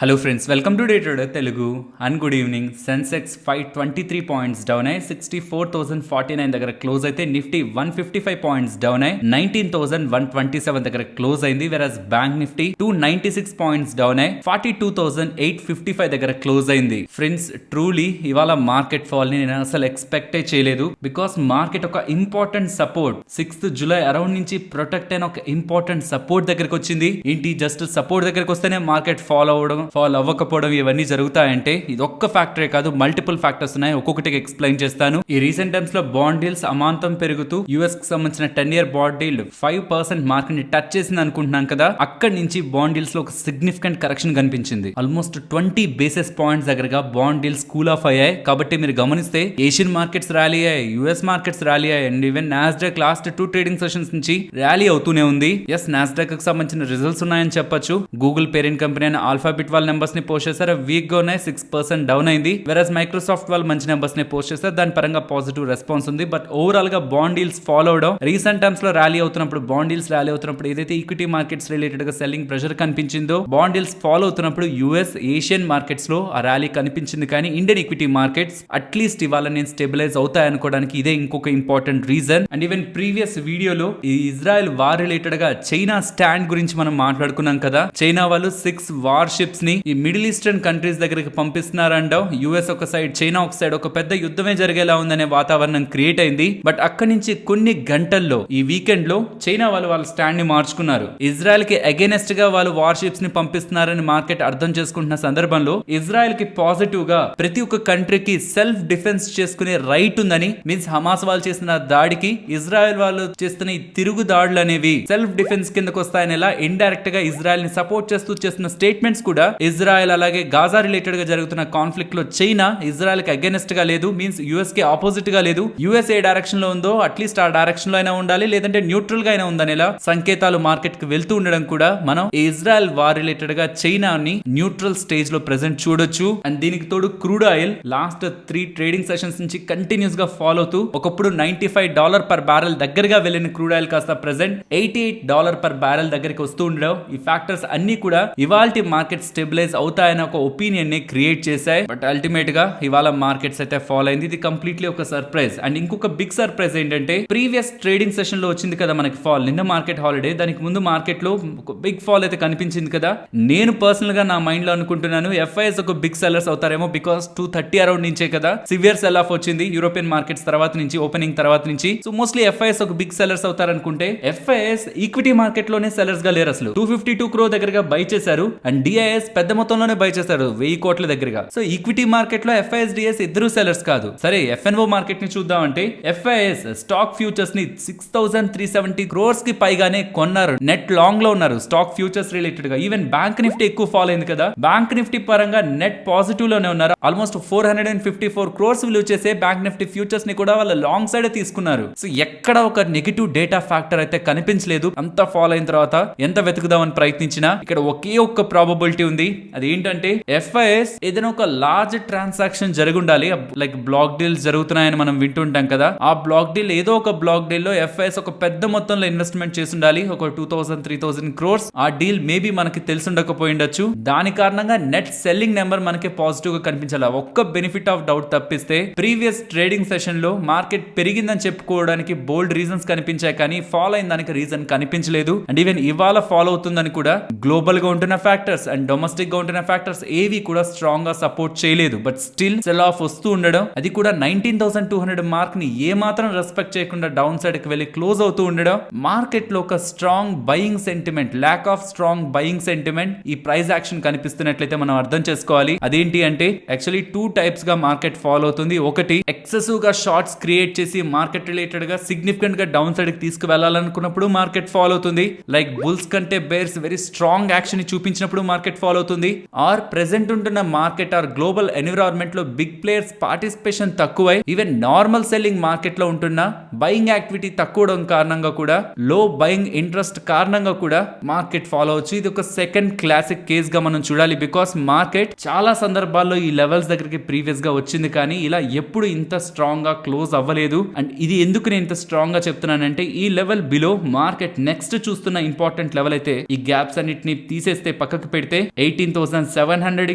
Hello friends, welcome to day trader Telugu and good evening. Sensex 523 points down అయ్యి 64,049 దగ్గర close అయితే, Nifty 155 points down అయ్యి 19,127 దగ్గర క్లోజ్ అయింది. వెరస్ బ్యాంక్ నిఫ్టీ 296 పాయింట్స్ డౌన్ అయ్యి 42,855 దగ్గర క్లోజ్ అయింది. ఫ్రెండ్స్, ట్రూలీ ఇవాళ మార్కెట్ ఫాల్ ని నేను అసలు ఎక్స్పెక్టే చేయలేదు. బికాస్ మార్కెట్ ఒక important support 6th July around నుంచి ప్రొటెక్ట్ అయిన ఒక ఇంపార్టెంట్ సపోర్ట్ దగ్గరకు వచ్చింది. ఏంటి, జస్ట్ సపోర్ట్ దగ్గరకు వస్తేనే మార్కెట్ ఫాల్ అవ్వకపోవడం ఇవన్నీ జరుగుతాయంటే ఇది ఒక్క ఫ్యాక్టరే కాదు, మల్టిపుల్ ఫ్యాక్టర్స్ ఉన్నాయి. ఒక్కొక్కటికి ఎక్స్ప్లెయిన్ చేస్తాను. ఈ రీసెంట్ టైమ్స్ లో బాండ్ డీల్స్ అమాంతం పెరుగుతూ యుఎస్ కి సంబంధించిన 10-year బాండ్ డీల్ 5% మార్కెట్ ని టచ్ చేసింది అనుకుంటున్నాం కదా. అక్కడి నుంచి బాండ్ డీల్స్ లో ఒక సిగ్నిఫికెంట్ కరెక్షన్ కనిపించింది. ఆల్మోస్ట్ 20 బేసిస్ పాయింట్స్ దగ్గరగా బాండ్ డీల్స్ కూల్ ఆఫ్ అయ్యాయి. కాబట్టి మీరు గమనిస్తే ఏషియన్ మార్కెట్స్ ర్యాలీ అయ్యాయి, యుఎస్ మార్కెట్స్ ర్యాలీ అయ్యాయి, and even Nasdaq last 2 trading sessions నుంచి ర్యాలీ అవుతూనే ఉంది. ఎస్, నాస్డాక్ కి సంబంధించిన రిజల్ట్స్ ఉన్నాయని చెప్పొచ్చు. గూగుల్ పేరెంట్ కంపెనీ అయిన ఆల్ఫాబెట్ వాళ్ళ నెంబర్స్ ని పోస్ట్ చేశారు, వీక్ గానే 6% డౌన్ అయింది. వెరస్ మైక్రోసాఫ్ట్ వాళ్ళు మంచి నెంబర్స్ ని పోస్ట్ చేశారు, దాని పరంగా పాజిటివ్ రెస్పాన్స్ ఉంది. బట్ ఓవరాల్ గా బాండ్ డీల్స్ ఫాలో అవడం, రీసెంట్ టైమ్స్ లో ర్యాలీ అవుతున్నప్పుడు బాండ్ డీల్స్ ర్యాలీ అవుతున్నప్పుడు ఏదైతే ఈక్విటీ మార్కెట్స్ రిలేటెడ్ గా సెల్లింగ్ ప్రెషర్ కనిపించిందో, బాండ్ డీల్స్ ఫాలో అవుతున్నప్పుడు యుఎస్ ఏషియన్ మార్కెట్స్ లో ఆ ర్యాలీ కనిపించింది. కానీ ఇండియన్ ఈక్విటీ మార్కెట్స్ అట్లీస్ట్ ఇవాళ నేను స్టెబిలైజ్ అవుతాయనుకోవడానికి ఇదే ఇంకొక important reason. And even previous వీడియోలో ఈ ఇజ్రాయెల్ వార్ రిలేటెడ్ గా చైనా స్టాండ్ గురించి మనం మాట్లాడుకున్నాం కదా. చైనా వాళ్ళు 6 వార్ షిప్స్ ని ఈ మిడిల్ ఈస్టర్న్ కంట్రీస్ దగ్గరికి పంపిస్తున్నారంటావు. యుఎస్ ఒక సైడ్, చైనా ఒక సైడ్, ఒక పెద్ద యుద్ధమే జరిగేలా ఉందనే వాతావరణం క్రియేట్ అయింది. బట్ అక్కడి నుంచి కొన్ని గంటల్లో ఈ వీకెండ్ లో చైనా వాళ్ళ స్టాండ్ ని మార్చుకున్నారు. ఇజ్రాయెల్ కి అగైనెస్ట్ గా వాళ్ళు వార్ షిప్స్ ని పంపిస్తున్నారని మార్కెట్ అర్థం చేసుకుంటున్న సందర్భంలో ఇజ్రాయెల్ కి పాజిటివ్ గా ప్రతి ఒక్క కంట్రీకి సెల్ఫ్ డిఫెన్స్ చేసుకునే రైట్ ఉందని, మీన్స్ హమాస్ వాళ్ళు చేసిన దాడికి ఇజ్రాయెల్ వాళ్ళు చేస్తున్న ఈ తిరుగు దాడులు అనేవి సెల్ఫ్ డిఫెన్స్ కిందకు వస్తాయని ఎలా ఇండైరెక్ట్ గా ఇజ్రాయెల్ ని సపోర్ట్ చేస్తూ చేస్తున్న స్టేట్మెంట్స్ కూడా ఇజ్రాయెల్ అలాగే గాజా రిలేటెడ్ గా జరుగుతున్న కాన్ఫ్లిక్ట్ లో చైనా ఇజ్రాయెల్ కి అగైనెస్ట్ గా లేదు, మీన్స్ యుఎస్ కి ఆపోజిట్ గా లేదు. యుఎస్ ఏ డైరెక్షన్ లో ఉందో అట్లీస్ట్ ఆ డైరెక్షన్ లో అయినా ఉండాలి, లేదంటే న్యూట్రల్ గా అయినా ఉందనేలా సంకేతాలు మార్కెట్ కి వెళ్తూ ఉండడం కూడా మనం ఇజ్రాయెల్ వార్ రిలేటెడ్ గా చైనాని న్యూట్రల్ స్టేజ్ లో ప్రెసెంట్ చూడొచ్చు. అండ్ దీనికి తోడు crude oil last 3 trading sessions నుంచి కంటిన్యూస్ గా ఫాలో అవుతూ ఒకప్పుడు $95 per barrel దగ్గరగా వెళ్ళిన క్రూడ్ ఆయిల్ కాస్త ప్రెసెంట్ $88 per barrel దగ్గరికి వస్తూ ఉండడం. ఈ ఫ్యాక్టర్స్ అన్ని కూడా ఇవాల్టి మార్కెట్ స్టెబిలైజ్ అవుతాయని ఒక ఒపీనియన్ ని క్రియేట్ చేశాయి. బట్ అల్టిమేట్ గా ఇవాళ మార్కెట్స్ అయితే ఫాల్ అయింది. ఇది కంప్లీట్లీ ఒక సర్ప్రైజ్. అండ్ ఇంకొక బిగ్ సర్ప్రైజ్ ఏంటంటే, ప్రీవియస్ ట్రేడింగ్ సెషన్ లో వచ్చింది కదా మనకి ఫాల్, నిన్న మార్కెట్ హాలిడే, దానికి ముందు మార్కెట్ లో ఒక బిగ్ ఫాల్ అయితే కనిపించింది కదా. నేను పర్సనల్ గా నా మైండ్ లో అనుకుంటున్నాను ఎఫ్ఐఎస్ ఒక బిగ్ సెల్లర్స్ అవుతారేమో. బికాస్ 230 అరౌండ్ నుంచే కదా సివియర్ సెల్ ఆఫ్ వచ్చింది యూరోపియన్ మార్కెట్స్ తర్వాత నుంచి, ఓపెనింగ్ తర్వాత నుంచి. సో మోస్ట్లీ ఎఫ్ఐఎస్ ఒక బిగ్ సెల్లర్స్ అవుతారనుకుంటే, ఎఫ్ఐఎస్ ఈక్విటీ మార్కెట్ లోనే సెల్లర్స్ గా లేరు. అసలు 252 crore దగ్గరగా బై చేశారు, అండ్ డిఐఎస్ పెద్ద మొత్తంలోనే బై చేశారు 1000 కోట్ల దగ్గరగా. సో ఈక్విటీ మార్కెట్ లో ఎఫ్ఐఎస్ డిఎస్ ఇద్దరు సెల్లర్స్ కాదు. సరే, ఎఫ్ఎన్ఓ మార్కెట్ ని చూద్దాం అంటే, ఎఫ్ఐఎస్ స్టాక్ ఫ్యూచర్స్ ని 6370 crores కి పైగానే కొన్నారు, నెట్ లాంగ్ లో ఉన్నారు స్టాక్ ఫ్యూచర్స్ రిలేటెడ్ గా. ఈవెన్ బ్యాంక్ నిఫ్టీ ఎక్కువ ఫాల్ అయింది కదా, బ్యాంక్ నిఫ్టీ పరంగా నెట్ పాజిటివ్ లోనే ఉన్నారు. ఆల్మోస్ట్ 454 crores విలువ చేసే బ్యాంక్ నిఫ్టీ ఫ్యూచర్స్ ని కూడా వాళ్ళ లాంగ్ సైడ్ తీసుకున్నారు. సో ఎక్కడ ఒక నెగిటివ్ డేటా ఫ్యాక్టర్ అయితే కనిపించలేదు. అంత ఫాల్ అయిన తర్వాత ఎంత వెతుకుదామని ప్రయత్నించినా ఇక్కడ ఒకే ఒక్క ప్రాబబిలిటీ ఉంది. అది ఏంటంటే, ఎఫ్ఐఎస్ ఏదైనా ఒక లార్జ్ ట్రాన్సాక్షన్ జరిగి ఉండాలి. లైక్ బ్లాక్ డీల్స్ జరుగుతున్నాయని మనం వింటుంటాం కదా, ఆ బ్లాక్ డీల్ ఏదో ఒక బ్లాక్ డీల్ లో ఎఫ్ఐఎస్ ఒక పెద్ద మొత్తంలో ఇన్వెస్ట్మెంట్ చేసి ఉండాలి, ఒక 2000-3000 crores. ఆ డీల్ మేబీ మనకి తెలిసి ఉండొచ్చు. దాని కారణంగా నెట్ సెల్లింగ్ నెంబర్ మనకి పాజిటివ్ గా కనిపించాలి. ఒక్క బెనిఫిట్ ఆఫ్ డౌట్ తప్పిస్తే ప్రీవియస్ ట్రేడింగ్ సెషన్ లో మార్కెట్ పెరిగిందని చెప్పుకోవడానికి బోల్డ్ రీజన్స్ కనిపించాయి, కానీ ఫాలో అయిన దానికి రీజన్ కనిపించలేదు. అండ్ ఈవెన్ ఇవాళ ఫాలో అవుతుందని కూడా గ్లోబల్ గా ఉంటున్న ఫ్యాక్టర్స్ అండ్ డొమెస్టిక్ గా ఉంటున్న ఫ్యాక్టర్స్ ఏవి కూడా స్ట్రాంగ్ గా సపోర్ట్ చేయలేదు. బట్ స్టిల్ సెల్ ఆఫ్ వస్తూ ఉండడం, అది కూడా 19,200 మార్క్ ని ఏ మాత్రం రెస్పెక్ట్ చేయకుండా డౌన్ సైడ్ కి వెళ్ళి క్లోజ్ అవుతూ ఉండడం, మార్కెట్ లో ఒక strong buying sentiment, lack of strong buying sentiment, ఈ ప్రైస్ యాక్షన్ కనిపిస్తున్నట్లయితే మనం అర్థం చేసుకోవాలి. అదేంటి అంటే, యాక్చువల్లీ 2 types గా మార్కెట్ ఫాలో అవుతుంది. ఒకటి, ఎక్సెసివ్ గా షార్ట్స్ క్రియేట్ చేసి మార్కెట్ రిలేటెడ్ గా సిగ్నిఫికెంట్ గా డౌన్ సైడ్ కి తీసుకువెళ్లాలనుకున్నప్పుడు మార్కెట్ ఫాలో అవుతుంది. లైక్ బుల్స్ కంటే బేర్స్ వెరీ స్ట్రాంగ్ యాక్షన్ చూపించినప్పుడు మార్కెట్ ఫాలో అవుతుంది. ఆర్ ప్రెసెంట్ ఉంటున్న మార్కెట్ ఆర్ గ్లోబల్ ఎన్విరాన్మెంట్ లో big players participation తక్కువై even normal selling market లో ఉంటున్న బయింగ్ యాక్టివిటీ తక్కువ కారణంగా కూడా, లో బయింగ్ ఇంట్రెస్ట్ కారణంగా కూడా మార్కెట్ ఫాలో అవచ్చు. ఇది ఒక సెకండ్ క్లాసిక్ కేస్ గా మనం చూడాలి. బికాస్ మార్కెట్ చాలా సందర్భాల్లో ఈ లెవెల్స్ దగ్గరికి ప్రీవియస్ గా వచ్చింది, కానీ ఇలా ఎప్పుడు ఇంత స్ట్రాంగ్ గా క్లోజ్ అవ్వలేదు. అండ్ ఇది ఎందుకు నేను ఇంత స్ట్రాంగ్ గా చెప్తున్నానంటే, ఈ లెవెల్ బిలో మార్కెట్ నెక్స్ట్ చూస్తున్న ఇంపార్టెంట్ లెవెల్ అయితే, ఈ గ్యాప్స్ అన్నిటిని తీసేస్తే పక్కకు పెడితే 18,700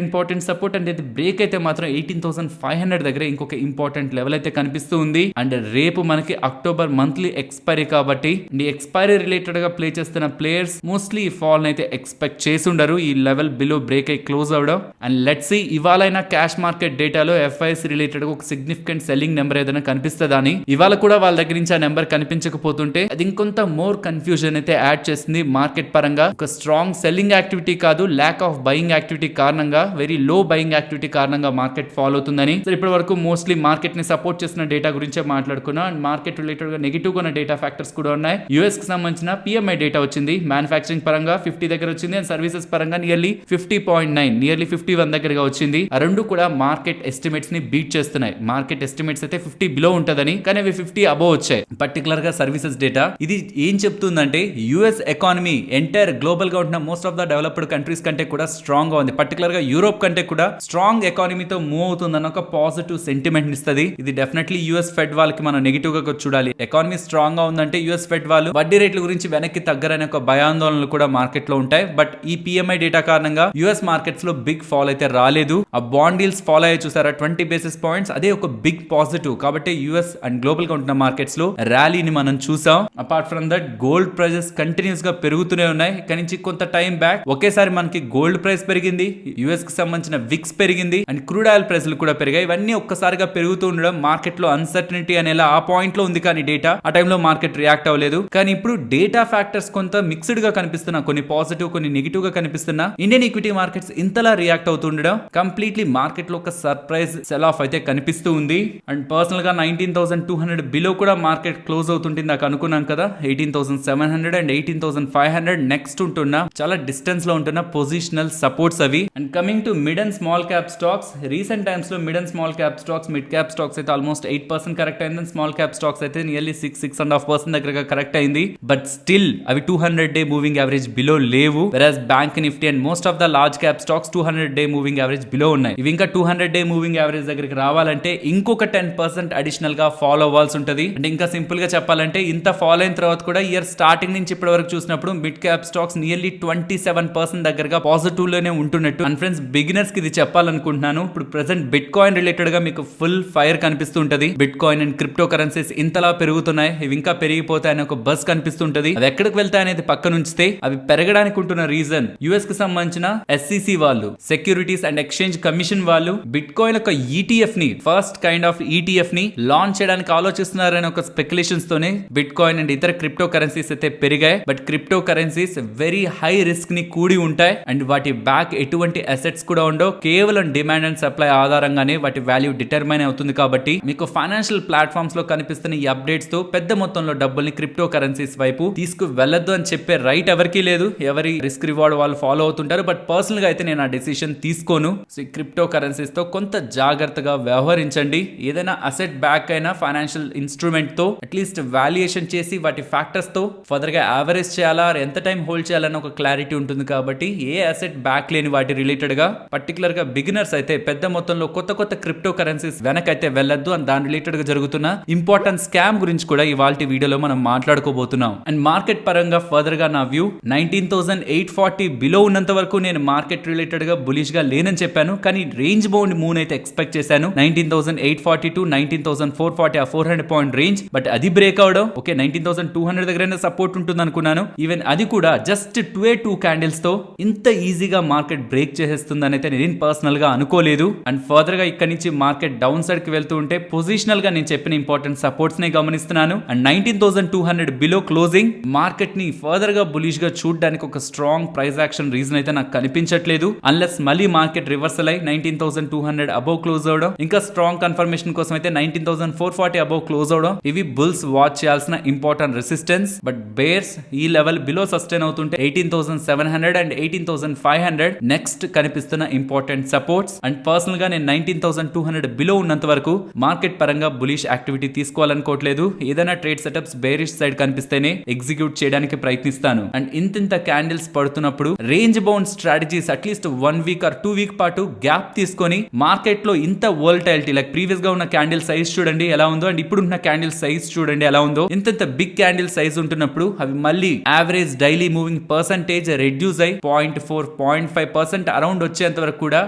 ఇంపార్టెంట్ సపోర్ట్. అండ్ ఇది బ్రేక్ అయితే మాత్రం 18,500 దగ్గర ఇంకొక ఇంపార్టెంట్ లెవెల్ అయితే కనిపిస్తూ ఉంది. అండ్ రేపు మనకి అక్టోబర్ మంత్లీ ఎక్స్పైరీ కాబట్టి ఈ ఎక్స్పైరీ రిలేటెడ్ గా ప్లే చేస్తున్న ప్లేయర్స్ మోస్ట్లీ ఈ ఫాల్ అయితే ఎక్స్పెక్ట్ చేసి ఉండరు, ఈ లెవెల్ బిలో బ్రేక్ అయి క్లోజ్ అవడం. అండ్ లెట్స్ సీ ఇవాళైనా క్యాష్ మార్కెట్ డేటాలో ఎఫ్ఐఎస్ రిలేటెడ్ ఒక సిగ్నిఫికెంట్ సెల్లింగ్ నెంబర్ ఏదైనా కనిపిస్తుందా అని. ఇవాళ కూడా వాళ్ళ దగ్గర నుంచి ఆ నెంబర్ కనిపించకపోతుంటే అది ఇంకొంత మోర్ కన్ఫ్యూజన్ అయితే యాడ్ చేస్తుంది మార్కెట్ పరంగా. ఒక స్ట్రాంగ్ సెల్లింగ్ యాక్టివిటీ కాదు, ల్యాక్ ఆఫ్ బయింగ్ యాక్టివిటీ కారణంగా, వెరీ లో బయింగ్ యాక్టివిటీ కారణంగా మార్కెట్ ఫాలో అవుతుందని. సో ఇప్పటి వరకు మోస్ట్లీ మార్కెట్ ని సపోర్ట్ చేసిన డేటా గురించే మాట్లాడుకున్నాం. అండ్ మార్కెట్ రిలేటెడ్ గా నెగిటివ్ గా ఉన్న డేటా ఫ్యాక్టర్స్ కూడా ఉన్నాయి. యూఎస్ కి సంబంధించిన పిఎంఐ డేటా వచ్చింది, మ్యానుఫ్యాక్చరింగ్ పరంగా 50 దగ్గర వచ్చింది. అండ్ సర్వీసెస్ పరంగా నియర్లీ 50.9, నియర్లీ 51 దగ్గరగా వచ్చింది. ఆ రెండు కూడా మార్కెట్ ఎస్టిమేట్స్ ని బీట్ చేస్తున్నాయి. మార్కెట్ ఎస్టిమేట్స్ అయితే 50 బిలో ఉంటదని, కానీ అవి 50 అబోవ్ వచ్చాయి. పర్టికులర్ గా సర్వీసెస్ డేటా ఇది ఏం చెప్తుందంటే యుఎస్ ఎకానమీ ఎంటైర్ గ్లోబల్ గా ఉంటున్న most of the developed countries కంటే కూడా స్ట్రాంగ్ గా ఉంది. పర్టికులర్ గా యూరోప్ కంటే కూడా స్ట్రాంగ్ ఎకానమీతో మూవ్ అవుతుందన్న ఒక పాజిటివ్ సెంటిమెంట్ ఇస్తుంది. ఇది డెఫినెట్లీ యుఎస్ ఫెడ్ వాళ్ళకి మనం నెగిటివ్ గా చూడాలి. ఎకానమీ స్ట్రాంగ్ గా ఉందంటే యుఎస్ ఫెడ్ వాళ్ళు వడ్డీ రేట్ల గురించి వెనక్కి తగ్గరనే ఒక భయాందోళనలు కూడా మార్కెట్ లో ఉంటాయి. బట్ ఈ పిఎంఐ డేటా కారణంగా యుఎస్ మార్కెట్స్ లో బిగ్ ఫాల్ అయితే రాలేదు. ఆ బాండ్ డీల్స్ ఫాలో అయ్యి చూసారా 20 బేసిస్ పాయింట్స్, అదే ఒక బిగ్ పాజిటివ్. కాబట్టి యుఎస్ అండ్ గ్లోబల్ గా ఉంటున్న మార్కెట్స్ లో ర్యాలీని మనం చూసాం. Apart from that gold prices continuous గా పెరుగుతూనే ఉన్నాయి. ఇక్కడ నుంచి కొంత టైం బ్యాక్ ఒకేసారి మనకి గోల్డ్ ప్రైస్ పెరిగింది, యుఎస్ కి సంబంధించిన విక్స్ పెరిగింది, అండ్ క్రూడ్ ఆయిల్ ప్రైస్లు కూడా పెరిగాయి. ఇవన్నీ ఒక్కసారిగా పెరుగుతూ ఉండడం మార్కెట్ లో అన్సర్టనిటీ అనేలా ఆ పాయింట్ లో ఉంది. కానీ డేటా ఆ టైంలో మార్కెట్ రియాక్ట్ అవ్వలేదు. కానీ ఇప్పుడు డేటా ఫ్యాక్టర్స్ కొంత మిక్స్డ్ గా కనిపిస్తున్నా, కొన్ని పాజిటివ్ కొన్ని నెగిటివ్ గా కనిపిస్తున్నా. ఇండియన్ ఈక్విటీ మార్కెట్స్ ఇంతలా రియాక్ట్ అవుతుండడం కంప్లీట్లీ మార్కెట్ లో ఒక సర్ప్రైజ్ సెల్ ఆఫ్ అయితే కనిపిస్తూ ఉంది. అండ్ పర్సనల్ గా 19,200 బిలో కూడా మార్కెట్ క్లోజ్ అవుతుంటుంది. నాకు అనుకున్నాం కదా 18,700 అండ్ 18,500 నెక్స్ట్ ఉంటున్న చాలా డిస్టెన్స్ లో ఉంటున్న పొజిషనల్ సపోర్ట్స్ అవి. And coming to mid and small cap stocks, recent times లో mid and small cap stocks, mid cap stocks అయితే ఆల్మోస్ట్ 8% కరెక్ట్ అయింది. స్మాల్ క్యాప్ స్టాక్స్ అయితే నియర్లీ 6.5% దగ్గరగా కరెక్ట్ అయింది. బట్ స్టిల్ అవి 200 డే మూవింగ్ యావరేజ్ బిలో లేవు. వెరాజ్ bank Nifty and most of the large cap stocks 200 day moving average below ఉన్నాయి. ఇవి ఇంకా 200 డే మూవింగ్ యావరేజ్ దగ్గరికి రావాలంటే ఇంకొక 10% అడిషనల్ గా ఫాలో అవ్వాల్సి ఉంటది. అంటే ఇంకా సింపుల్ గా చెప్పాలంటే ఇంత ఫాలో అయిన తర్వాత కూడా ఇయర్ స్టార్టింగ్ నుంచి ఇప్పటి వరకు చూసినప్పుడు మిడ్ క్యాప్ స్టాక్స్ నియర్లీ 27% దగ్గరగా పాజిటివ్ లోనే ఉంటున్నట్టు. అండ్ ఫ్రెండ్స్ బిగినర్స్ కి ఇది చెప్పాలనుకుంటున్నాను. ఇప్పుడు ప్రెసెంట్ బిట్ కాయిన్ రిలేటెడ్ గా మీకు ఫుల్ ఫైర్ కనిపిస్తూ ఉంటది. Bit coin and crypto currencies ఇంతలా పెరుగుతున్నాయి, ఇవి ఇంకా పెరిగిపోతాయని ఒక బస్ కనిపిస్తుంటది. అవి ఎక్కడికి వెళ్తాయనేది పక్కన ఉంచితే అవి పెరగడానికి ఉంటున్న రీజన్ యుఎస్ కి సంబంధించిన SEC వాళ్ళు, సెక్యూరిటీస్ అండ్ ఎక్స్చేంజ్ కమిషన్ వాళ్ళు బిట్ కాయిన్ ఒక ETF ని, ఫస్ట్ కైండ్ ఆఫ్ ETF ని లాంచ్ చేయడానికి ఆలోచిస్తున్నారనే ఒక స్పెక్యులేషన్స్ తోనే బిట్ కాయిన్ అండ్ ఇతర క్రిప్టో కరెన్సీస్ అయితే పెరిగాయి. But crypto currencies very high risk ని కూడి ఉంటాయి. అండ్ వాటి బ్యాక్ ఎటువంటి అసెట్స్ కూడా ఉండవు. కేవలం డిమాండ్ అండ్ సప్లై ఆధారంగానే వాటి వాల్యూ డిటర్మైన్ అవుతుంది. కాబట్టి మీకు ఫైనాన్షియల్ ప్లాట్ఫామ్స్ లో కనిపిస్తున్న ఈ అప్డేట్స్ తో పెద్ద మొత్తంలో డబ్బుల్ని క్రిప్టో కరెన్సీస్ వైపు తీసుకు వెళ్ళొద్దు అని చెప్పే రైట్ ఎవరికి లేదు. ఎవరి రిస్క్ రివార్డ్ వాళ్ళు ఫాలో అవుతుంటారు. బట్ పర్సనల్ గా అయితే నేను ఆ డెసిషన్ తీసుకోను. సో ఈ క్రిప్టో కరెన్సీస్ తో కొంత జాగ్రత్తగా వ్యవహరించండి. ఏదైనా అసెట్ బ్యాక్ అయినా ఫైనాన్షియల్ ఇన్స్ట్రుమెంట్ తో అట్లీస్ట్ వాల్యుయేషన్ చేసి వాటి ఫ్యాక్టర్స్ తో ఫర్దర్ గా యావరేజ్ చేయాలా, ఎంత టైం హోల్డ్ చేయాలన్న ఒక క్లారిటీ ఉంటుంది. కాబట్టి ఏ అసెట్ బ్యాక్ లేని వాటి రిలేటెడ్ గా పర్టికులర్ గా బిగినర్స్ అయితే పెద్ద మొత్తంలో కొత్త కొత్త క్రిప్టో కరెన్సీస్ వెనకైతే వెళ్ళొద్దు. అండ్ దాని రిలేటెడ్ గా జరుగుతున్న ఇంపార్టెంట్ స్కామ్ గురించి కూడా ఇవాళ వీడియోలో మనం మాట్లాడుకోబోతున్నాం. అండ్ మార్కెట్ పరంగా ఫర్దర్ గా నా వ్యూ 19,840 బిలో ఉన్నంత వరకు నేను మార్కెట్ రిలేటెడ్ గా బులిష్ గా లేనని చెప్పాను. కానీ రేంజ్ బౌండ్ మూవ్ అయితే ఎక్స్పెక్ట్ చేశాను 19,840 టు 19,440 ఆ 400 పాయింట్ రేంజ్. బట్ అది బ్రేక్ అవడం ఓకే 19,200 దగ్గర సపోర్ట్ ఉంటుంది అనుకున్నాను. ఈవెన్ అది కూడా జస్ట్ 2 క్యాండిల్స్ తో ఇంత ఈజీగా మార్కెట్ బ్రేక్ చేసేస్తుందని అయితే నేను పర్సనల్ గా అనుకోలేదు. అండ్ ఫర్దర్ గా ఇక్కడ నుంచి మార్కెట్ డౌన్ సైడ్ కి వెళ్తూ ఉంటే పొజిషనల్ గా నేను చెప్పిన ఇంపార్టెంట్ సపోర్ట్స్ ని గమనిస్తున్నాను. అండ్ 19,200 బిలో క్లోజింగ్ మార్కెట్ ని ఫర్దర్ గా బులిష్ గా చూడడానికి ఒక స్ట్రాంగ్ ప్రైస్ యాక్షన్ రీజన్ అయితే నాకు కనిపించట్లేదు. అన్లెస్ మళ్ళీ మార్కెట్ రివర్సల్ అయి 19,200 అబౌవ్ క్లోజ్ అవడం, ఇంకా స్ట్రాంగ్ కన్ఫర్మేషన్ కోసం అయితే 19,440 అబౌవ్ క్లోజ్ అవడం, ఇవి బుల్స్ వాచ్ చేయాల్సిన ఇంపార్టెంట్ రెసిస్టెన్స్. బట్ బేర్స్ ఈ లెవెల్ బిలో సస్టైన్ అవుతుంటే 18,700 అండ్ 18,500 నెక్స్ట్ కనిపిస్తున్న ఇంపార్టెంట్ సపోర్ట్స్. అండ్ పర్సనల్ గా నేను 19,200 బిలో ఉన్నంత వరకు మార్కెట్ పరంగా బులిష్ యాక్టివిటీ తీసుకోవాలనుకోవట్లేదు. ఏదైనా ట్రేడ్ సెటప్స్ బేరిష్ సైడ్ కనిపిస్తేనే ఎగ్జిక్యూట్ చేయడానికి ప్రయత్నిస్తాను. అండ్ ఇంత క్యాండిల్స్ పడుతున్నప్పుడు range bound strategies at least 1 week or 2 week పాటు గ్యాప్ తీసుకొని మార్కెట్ లో ఇంత వోల్టైలిటీ లైక్ ప్రీవియస్ గా ఉన్న క్యాండిల్ సైజ్ చూడండి ఎలా ఉందో, అండ్ ఇప్పుడు ఉన్న క్యాండిల్ సైజ్ చూడండి ఎలా ఉందో. ఇంత బిగ్ క్యాండిల్ సైజ్ ఉంటున్నప్పుడు అవి మళ్ళీ average daily moving percentage reduce అయి 0.4 0.5% అరౌండ్ వచ్చేంత వరకు కూడా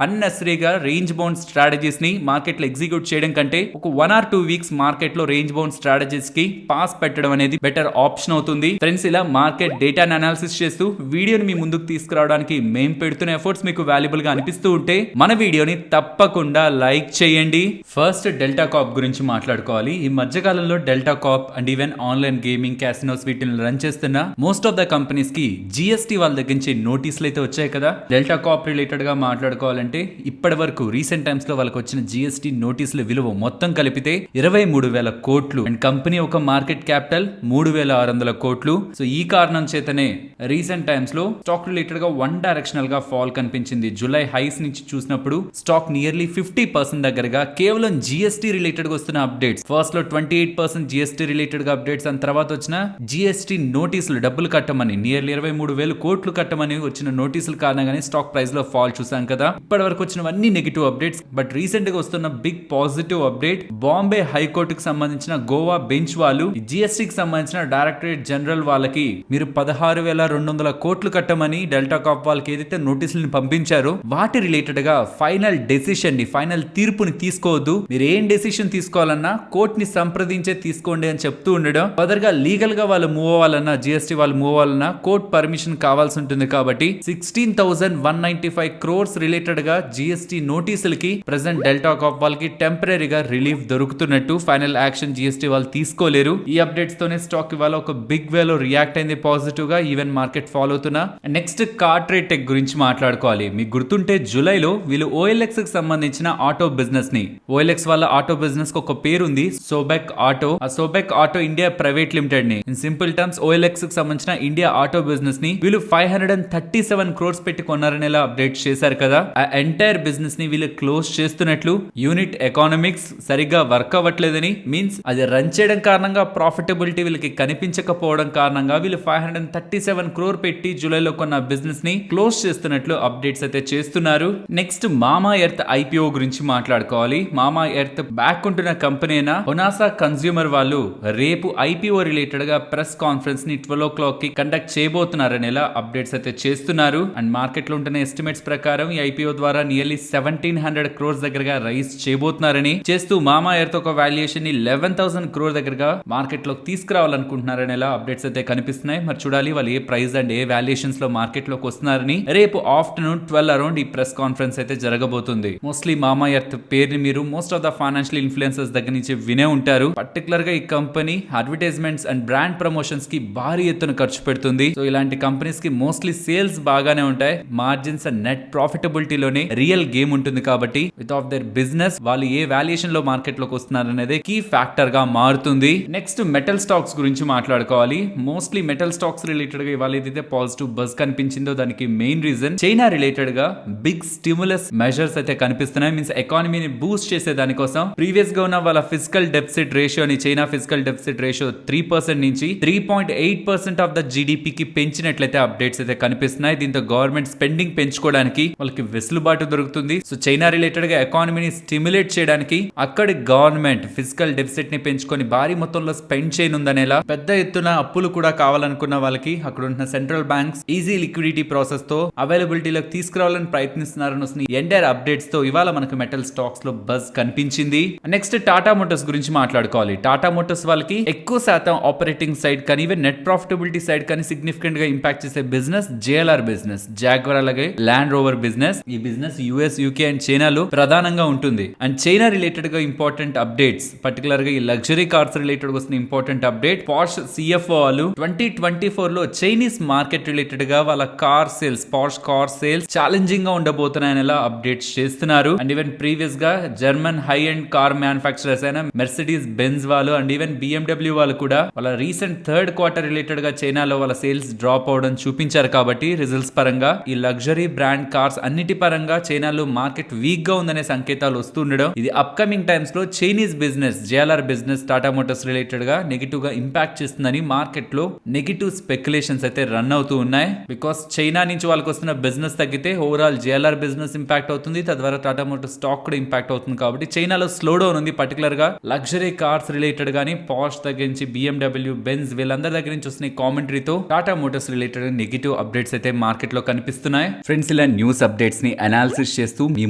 అన్నెసరీగా రేంజ్ బౌండ్ స్ట్రాటజీస్ ని మార్కెట్ లో ఎగ్జిక్యూట్ చేయడం కంటే ఒక 1 or 2 వీక్స్ మార్కెట్ లో రేంజ్ బౌండ్ స్ట్రాటజీస్ కి పాస్ పెట్టడం అనేది బెటర్ ఆప్షన్ అవుతుంది. ఫ్రెండ్స్, ఇలా మార్కెట్ డేటాను అనాలిసిస్ చేస్తూ వీడియోని మీ ముందుకు తీసుకురావడానికి మేము పెడుతున్న ఎఫర్ట్స్ మీకు వాల్యుబుల్ గా అనిపిస్తూ ఉంటే మన వీడియోని తప్పకుండా లైక్ చేయండి. ఫస్ట్ డెల్టా కాప్ గురించి మాట్లాడుకోవాలి. ఈ మధ్య కాలంలో Delta Corp and even online gaming casinos వీటిని రన్ చేస్తున్న మోస్ట్ ఆఫ్ ద కంపెనీస్ కి జిఎస్టీ వాళ్ళ దగ్గర నుంచి నోటీసులు అయితే వచ్చాయి కదా. డెల్టా కాప్ రిలేటెడ్ గా మాట్లాడుకోవాలంటే ఇప్పటి వరకు రీసెంట్ టైమ్స్ లో వాళ్ళకి వచ్చిన జిఎస్టీ నోటీసుల విలువ మొత్తం కలిపితే 23,000 కోట్లు అండ్ కంపెనీ ఒక మార్కెట్ క్యాపిటల్ 3,600 కోట్లు. సో ఈ కారణం చేతనే రీసెంట్ టైమ్స్ లో స్టాక్ రిలేటెడ్ గా వన్ డైరెక్షనల్ గా ఫాల్ కనిపించింది. జూలై హైస్ నుంచి చూసినప్పుడు స్టాక్ నియర్లీ 50% దగ్గరగా కేవలం జిఎస్టీ రిలేటెడ్ గా వస్తున్న అప్డేట్స్, ఫస్ట్ లో 28% జిఎస్టీ రిలేటెడ్ గా అప్డేట్స్ అండ్ తర్వాత వచ్చిన జిఎస్టీ నోటీసులు డబ్బులు కట్టమని నియర్లీ 23,000 కోట్లు కట్టమని వచ్చిన నోటీసుల కారణంగానే స్టాక్ ప్రైస్ లో ఫాల్ చూసాం కదా. ఇప్పటి వరకు వచ్చినవన్నీ నెగిటివ్ అప్డేట్స్. బట్ రీసెంట్ గా వస్తున్న బిగ్ పాజిటివ్ అప్డేట్, బాంబే హైకోర్టుకు సంబంధించిన గోవా బెంచ్ వాళ్ళు జిఎస్టీకి సంబంధించిన డైరెక్టరేట్ జనరల్ వాళ్ళకి మీరు 16,200 కోట్లు కట్టమని డెల్టా కాప్ వాళ్ళకి ఏదైతే నోటీసులను పంపించారో వాటి రిలేటెడ్ గా ఫైనల్ డెసిషన్ ని, ఫైనల్ తీర్పుని తీసుకోవద్దు, మీరు ఏం డెసిషన్ తీసుకోవాలన్నా కోర్టుని సంప్రదించే తీసుకోండి అని చెప్తూ ఉండడం. ఫర్దర్ గా లీగల్ గా వాళ్ళు మూవ్ అవ్వాలన్నా, జిఎస్టీ వాళ్ళు మూవ్ అవ్వాలన్నా కోర్ట్ పర్మిషన్ కావాల్సి ఉంటుంది. కాబట్టి 16,195 crores రిలేటెడ్ గా జిఎస్టీ నోటీసులకి ప్రెసెంట్ డెల్టా కాప్ వాళ్ళకి టెంపరీగా రిలీఫ్ దొరుకుతున్నట్టు, ఫైనల్ యాక్షన్ జిఎస్టీ వాళ్ళు తీసుకోలేరు. ఈ అప్డేట్స్ తోనే స్టాక్ ఇవాళ ఒక బిగ్ వేలో రియాక్ట్ అయింది పాజిటివ్ గా, ఈవెన్ మార్కెట్ ఫాలో అవుతున్నా. నెక్స్ట్ కార్ట్రేట్ టెక్ గురించి మాట్లాడుకోవాలి. మీకు గుర్తుంటే జూలైలో వీళ్ళు ఓఎల్ఎక్స్ కి సంబంధించిన ఆటో బిజినెస్ ని, ఓఎల్ఎక్స్ వాళ్ళ ఆటో బిజినెస్ కి ఒక పేరు ఉంది, సోబెక్ ఆటో. ఆ సోబెక్ ఆటో ఇండియా ప్రైవేట్ లిమిటెడ్ ని, ఇన్ సింపుల్ టర్మ్స్ ఓఎల్ఎక్స్ కి సంబంధించిన ఇండియా ఆటో బిజినెస్ ని వీళ్ళు 537 crores పెట్టి కొన్నారని అప్డేట్ చేశారు కదా. ఆ ఎంటైర్ బిజినెస్ ని వీళ్ళు క్లోజ్ చేస్తున్నట్లు, యూనిట్ ఎకానమిక్స్ సరిగ్గా వర్క్ అవ్వట్లేదని, మీన్స్ అది రన్ చేయడం కారణంగా ప్రాఫిటబిలిటీ వీళ్ళకి కనిపించకపోవడం కారణంగా వీళ్ళు 537 crore పెట్టి జూలైలో కొన్న బిజినెస్ ని క్లోజ్ చేస్తున్నట్లు అప్డేట్స్ అయితే చేస్తున్నారు. నెక్స్ట్ మామా ఎర్త్ ఐపీఓ గురించి మాట్లాడుకోవాలి. మామా ఎర్త్ బ్యాక్ ఉంటున్న కంపెనీ అయినా హొనాసా కన్స్యూమర్ వాళ్ళు రేపు ఐపీఓ రిలేటెడ్ గా ప్రెస్ కాన్ఫరెన్స్ ని 12 o'clock కి కండక్ట్ చేయబోతున్నారని అప్డేట్స్ అయితే చేస్తున్నారు. అండ్ మార్కెట్ లో ఉంటున్న ఎస్టిమేట్స్ ప్రకారం ఈ ఐపీఓ ద్వారా నియర్లీ 1,700 crores దగ్గరగా రైజ్ చేయబోతున్నారని చేస్తూ మామా ఎర్త్ ఒక వాల్యుయేషన్ ని 11,000 crore దగ్గరగా మార్కెట్ లోకి తీసుకురావాలనుకుంటున్నారని అప్డేట్స్ అయితే కనిపిస్తున్నాయి. మరి చూడాలి వాళ్ళు ఏ ప్రైస్ అండ్ ఏ వాల్యుయేషన్స్ లో మార్కెట్ లోకి వస్తున్నారని. రేపు ఆఫ్టర్నూన్ 12 అరౌండ్ ఈ ప్రెస్ కాన్ఫరెన్స్ అయితే జరగబోతుంది. మోస్ట్లీ మామా ఎర్త్ పేరుని మీరు most of the financial influencers దగ్గర నుంచి వినే ఉంటారు. పర్టికులర్ గా ఈ company advertisements and brand promotions కి భారీ ఎత్తున ఖర్చు పెడుతుంది. సో ఇలాంటి కంపెనీస్ కి మోస్ట్లీ సేల్స్ బాగానే ఉంటాయి, మార్జిన్స్ అండ్ నెట్ ప్రాఫిటబిలిటీలోనే రియల్ గేమ్ ఉంటుంది. కాబట్టి విత్ ఆఫ్ దర్ బిజినెస్ వాళ్ళు ఏ వాల్యుయేషన్ లో మార్కెట్ లోకి వస్తున్నారు అనేది కీ ఫ్యాక్టర్ గా మారుతుంది. నెక్స్ట్ మెటల్ స్టాక్స్ గురించి మాట్లాడుకోవాలి. మోస్ట్లీ మెటల్ స్టాక్స్ రిలేటెడ్ గా ఇవాళ ఏదైతే పాజిటివ్ బజ్ కనిపించిందో దానికి మెయిన్ రీజన్ చైనా రిలేటెడ్ గా బిగ్ స్టిమ్యులస్ మెజర్స్ అయితే కనిపిస్తున్నాయి. మీన్స్ ఎకానమీని బూస్ట్ చేసే దానికోసం ప్రీవియస్ గా ఉన్న వాళ్ళ ఫిజికల్ డెఫిసిట్ రేషియోని, చైనా ఫిజికల్ డెఫిసిట్ రేషియో 3% నుంచి 3.8% ఆఫ్ ద జీడీపీకి పెంచినట్లయితే అప్డేట్స్ అయితే కనిపిస్తున్నాయి. దీంతో గవర్నమెంట్ స్పెండింగ్ పెంచుకోవడానికి వాళ్ళకి వెసులుబాటు దొరుకుతుంది. సో చైనా రిలేటెడ్ గా ఎకానమీని స్టిమ్యులేట్ చేయడానికి అక్కడి గవర్నమెంట్ ఫిజికల్ డెఫిసిట్ ని పెంచుకొని భారీ మొత్తంలో స్పెండ్ చేయనుందనేలా పెద్ద ఎత్తున అప్పులు కూడా కావాలనుకున్న వాళ్ళకి అక్కడ ఉన్న central banks easy liquidity process తో అవైలబిలిటీలోకి తీసుకురావాలని ప్రయత్నిస్తున్నారని వస్తున్న ఎంటైర్ అప్డేట్స్ తో ఇవాళ మనకు మెటల్ స్టాక్స్ లో బజ్ కనిపించింది. నెక్స్ట్ టాటా మోటార్స్ గురించి మాట్లాడుకోవాలి. టాటా మోటార్స్ వాళ్ళకి ఎక్కువ శాతం ఆపరేటింగ్ సైడ్ కానీ ఈవెన్ నెట్ ప్రాఫిటబిలిటీ సైడ్ కానీ సిగ్నిఫికెంట్ గా ఇంపాక్ట్ చేసే బిజినెస్ జేఎల్ఆర్ బిజినెస్, జాగ్వార్ అలాగే ల్యాండ్ రోవర్ బిజినెస్. ఈ బిజినెస్ యుఎస్, యూకే అండ్ చైనాలో ప్రధానంగా ఉంటుంది. అండ్ చైనా రిలేటెడ్ గా ఇంపార్టెంట్ అప్డేట్స్, పర్టికులర్ గా ఈ లగ్జరీ కార్స్ రిలేటెడ్ వస్తున్న ఇంపార్టెంట్ అప్డేట్, పార్ష్ సిఎఫ్ఓ వాళ్ళు 2024 లో చైనీస్ మార్కెట్ రిలేటెడ్ గా వాళ్ళ car sales, Porsche car sales challenging గా ఉండబోతున్నాయని అప్డేట్స్ చేస్తున్నారు. అండ్ ఈవెన్ ప్రీవియస్ గా German high and car manufacturers అయిన మెర్సిడీస్ బెంజ్ వాళ్ళు అండ్ ఈవెన్ బిఎండబ్ల్యూ వాళ్ళు కూడా వాళ్ళ రీసెంట్ థర్డ్ క్వార్టర్ రిలేటెడ్ గా చైనాలో వాళ్ళ సేల్స్ డ్రాప్ అవడం చూపించారు. కాబట్టి రిజల్ట్స్ పరంగా ఈ లగ్జరీ బ్రాండ్ కార్స్ అన్నిటి పరంగా చైనాలో మార్కెట్ వీక్ గా ఉందనే సంకేతాలు వస్తుండడం ఇది అప్కమింగ్ టైమ్స్ లో Chinese business, JLR business, Tata Motors related గా నెగిటివ్ గా ఇంపాక్ట్ చేస్తుందని మార్కెట్ లో నెగిటివ్ స్పెక్యులేషన్స్ అయితే రన్ అవుతూ ఉన్నాయి. బికాస్ చైనా నుంచి వాళ్ళకి వస్తున్న బిజినెస్ తగ్గితే ఓవరాల్ జేఎల్ఆర్ బిజినెస్ ఇంపాక్ట్ అవుతుంది, తద్వారా టాటా మోటార్స్ స్టాక్ కూడా ఇంపాక్ట్ అవుతుంది. కాబట్టి చైనాలో స్లో డౌన్ ఉంది. పర్టికులర్ గా లగ్జరీ కార్స్ రిలేటెడ్ గానీ పార్ష్ దగ్గర నుంచి బిఎండబ్ల్యూ, బెంజ్ వీళ్ళందరి దగ్గర నుంచి వస్తున్న కామెంటరీతో Tata Motors related negative updates అయితే మార్కెట్ లో కనిపిస్తున్నాయి. ఫ్రెండ్స్, ఇలా న్యూస్ అప్డేట్స్ ని అనాలిసిస్ చేస్తూ మీ